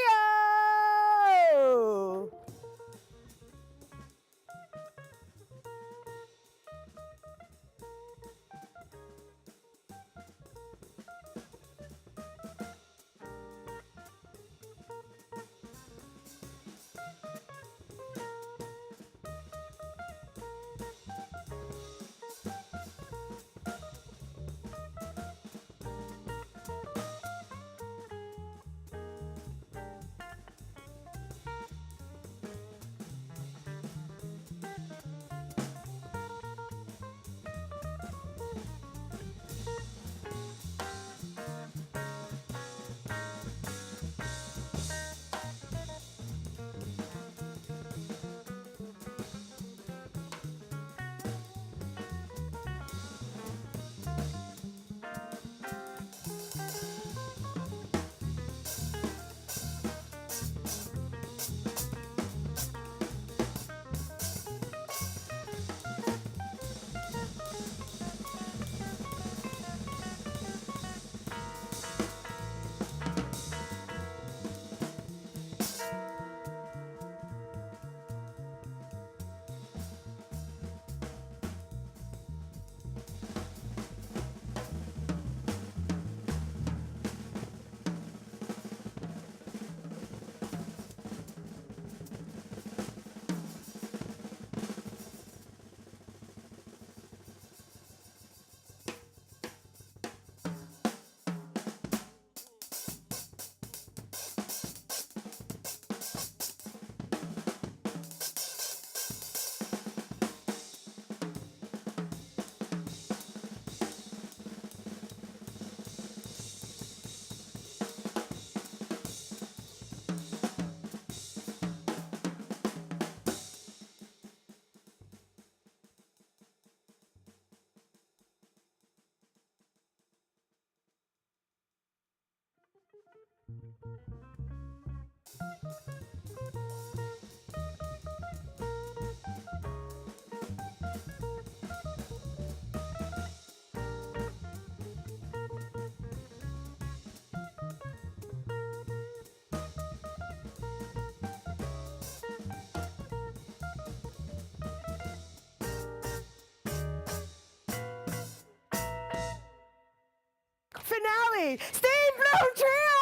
Finale, Steve Bloom Trio.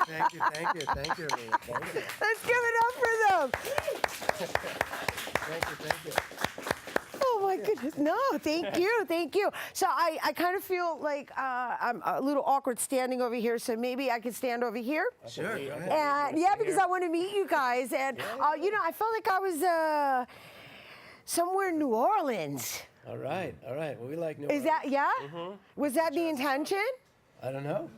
Thank you, thank you, thank you, Rhina. Thank you. Let's give it up for them. Thank you, thank you. Oh my my goodness. No, thank you, thank you. So I kind of feel like I'm a little awkward standing over here, so maybe I could stand over here. Sure, go ahead. And yeah, because I want to meet you guys. And, you know, I felt like I was somewhere in New Orleans. All right. Well, we like New Is that, yeah? Was that the intention? I don't know.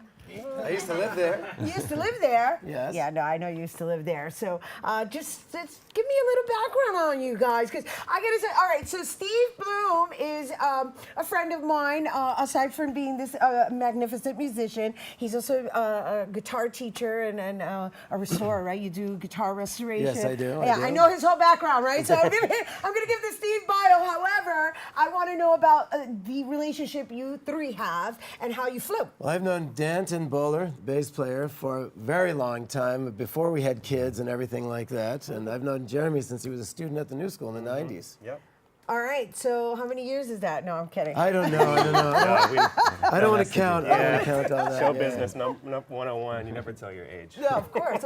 I used to live there. You used to live there? Yes. Yeah, no, I know you used to live there. So just give me a little background on you guys, because I got to say, all right, so Steve Bloom is a friend of mine, aside from being this magnificent musician. He's also a guitar teacher and a restorer, right? You do guitar restoration. Yes, I do. Yeah, I know his whole background, right? So I'm gonna give the Steve bio. However, I want to know about the relationship you three have and how you flew. Well, I've known Danton Bowler, bass player, for a very long time, before we had kids and everything like that. And I've known Jeremy since he was a student at the New School in the 90s. Yep. All right, so how many years is that? No, I'm kidding. I don't know. I don't want to count. I don't want to count on that. Show business, no 101. You never tell your age. No, of course.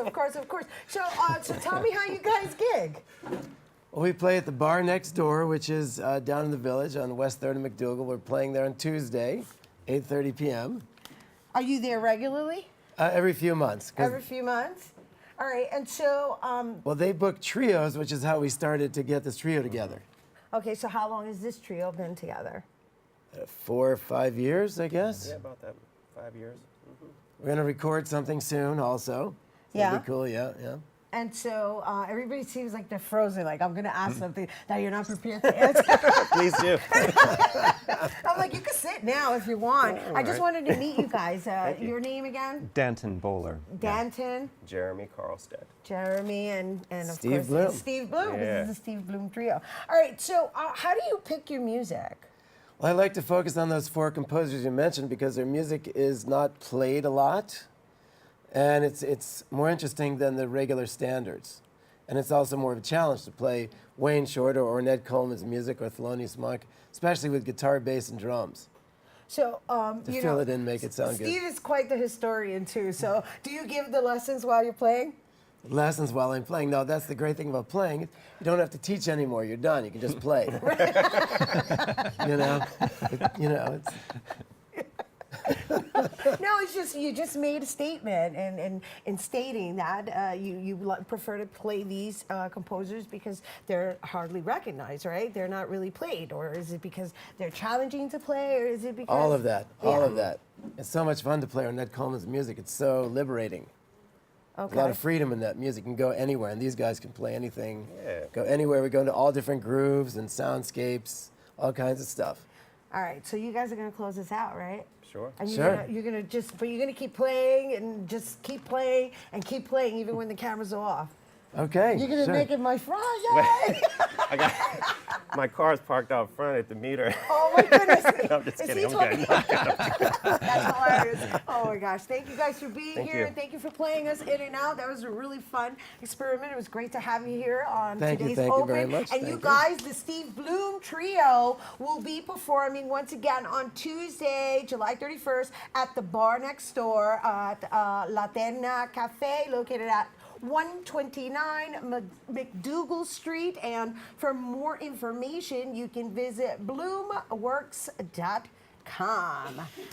So tell me how you guys gig. Well, we play at the bar next door, which is down in the Village on West 3rd and McDougal. We're playing there on Tuesday, 8:30 p.m. Are you there regularly? Every few months. Every few months? All right, and so... Well, they book trios, which is how we started to get this trio together. Okay, so how long has this trio been together? 4 or 5 years, I guess. Yeah, about that. 5 years. We're going to record something soon also. Yeah? That'd be cool, yeah. And so everybody seems like they're frozen, like I'm going to ask something that you're not prepared to answer. Please do. I'm like, you can sit now if you want. I just wanted to meet you guys. Your name again? Danton Bowler. Danton. Yeah. Jeremy Carlstead. Jeremy and of Steve course Bloom. Steve Bloom. Yeah. This is the Steve Bloom trio. All right, so how do you pick your music? Well, I like to focus on those 4 composers you mentioned because their music is not played a lot. And it's more interesting than the regular standards. And it's also more of a challenge to play Wayne Shorter or Ned Coleman's music or Thelonious Monk, especially with guitar, bass, and drums. So, To fill it in, make it sound good. Steve is quite the historian too. So, do you give the lessons while you're playing? Lessons while I'm playing. No, that's the great thing about playing. You don't have to teach anymore. You're done. You can just play. It's... No, it's just you just made a statement, and in stating that you prefer to play these composers because they're hardly recognized, right? They're not really played, or is it because they're challenging to play, or is it because All of that. All of that. It's so much fun to play on Ned Coleman's music. It's so liberating. Okay. A lot of freedom in that music. You can go anywhere, and these guys can play anything. Yeah. Go anywhere. We go into all different grooves and soundscapes, all kinds of stuff. All right, so you guys are gonna close this out, right? Sure. And Sure. you're gonna keep playing and just keep playing and keep playing even when the cameras are off. Okay. You're gonna sure. make it my Friday. My car's parked out front at the meter. Oh my goodness. No, I'm just Is kidding. he I'm good. That's hilarious. Oh my gosh. Thank you guys for being Thank here. you. And thank you for playing us in and out. That was a really fun experiment. It was great to have you here on Thank you. today's Thank you Open. very much. And Thank you you. guys, the Steve Bloom Trio, will be performing once again on Tuesday, July 31st at the bar next door at Latino Cafe, located at 129 McDougal Street. And for more information, you can visit bloomworks.com. All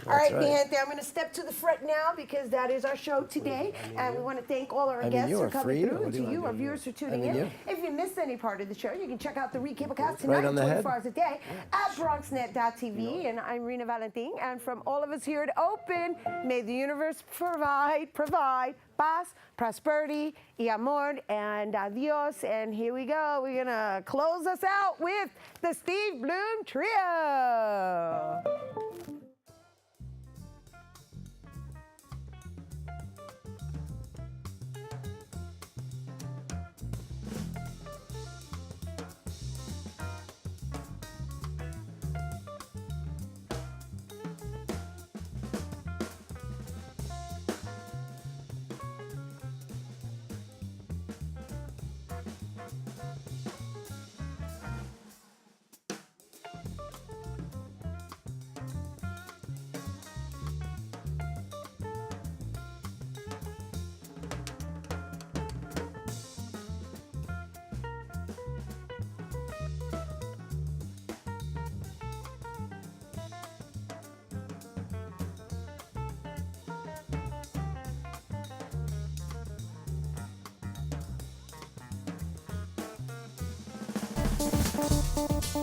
right, right. mi gente, I'm going to step to the front now because that is our show today. And we want to thank all our guests you for are coming free. through, What and do to you you, want our to do? viewers, for tuning I mean, in. you. If you missed any part of the show, you can check out the recapcast Right tonight, on the head. 24 hours a day at BronxNet.tv. And I'm Rhina Valentin. And from all of us here at Open, may the universe provide paz, prosperity, y amor, and adios. And here we go. We're going to close us out with the Steve Bloom Trio.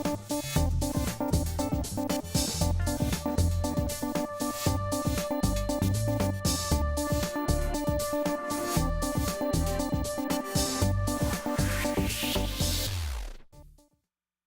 Bye.